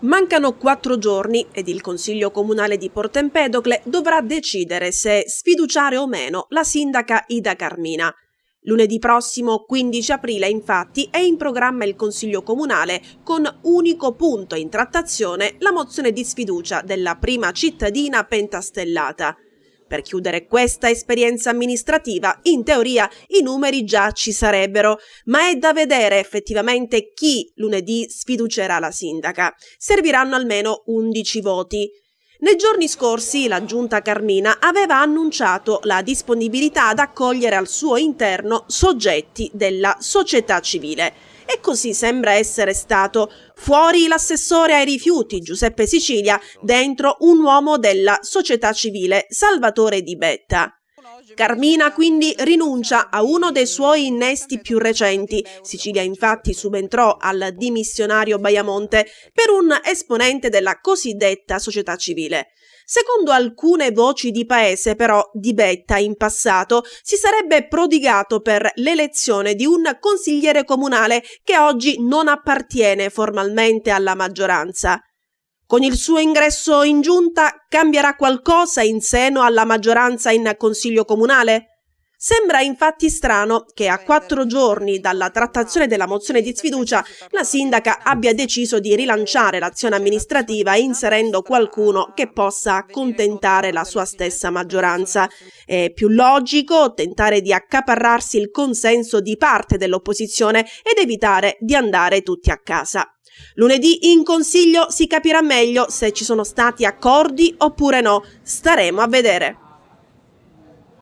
Mancano 4 giorni ed il Consiglio Comunale di Porto Empedocle dovrà decidere se sfiduciare o meno la sindaca Ida Carmina. Lunedì prossimo, 15 aprile, infatti, è in programma il Consiglio Comunale con unico punto in trattazione la mozione di sfiducia della prima cittadina pentastellata. Per chiudere questa esperienza amministrativa, in teoria, i numeri già ci sarebbero, ma è da vedere effettivamente chi lunedì sfiducerà la sindaca. Serviranno almeno 11 voti. Nei giorni scorsi la Giunta Carmina aveva annunciato la disponibilità ad accogliere al suo interno soggetti della società civile. E così sembra essere stato. Fuori l'assessore ai rifiuti Giuseppe Sicilia, dentro un uomo della società civile Salvatore Di Betta. Carmina quindi rinuncia a uno dei suoi innesti più recenti. Sicilia infatti subentrò al dimissionario Baiamonte per un esponente della cosiddetta società civile. Secondo alcune voci di paese, però, Di Betta in passato si sarebbe prodigato per l'elezione di un consigliere comunale che oggi non appartiene formalmente alla maggioranza. Con il suo ingresso in giunta cambierà qualcosa in seno alla maggioranza in Consiglio Comunale? Sembra infatti strano che a 4 giorni dalla trattazione della mozione di sfiducia la sindaca abbia deciso di rilanciare l'azione amministrativa inserendo qualcuno che possa accontentare la sua stessa maggioranza. È più logico tentare di accaparrarsi il consenso di parte dell'opposizione ed evitare di andare tutti a casa. Lunedì in Consiglio si capirà meglio se ci sono stati accordi oppure no. Staremo a vedere.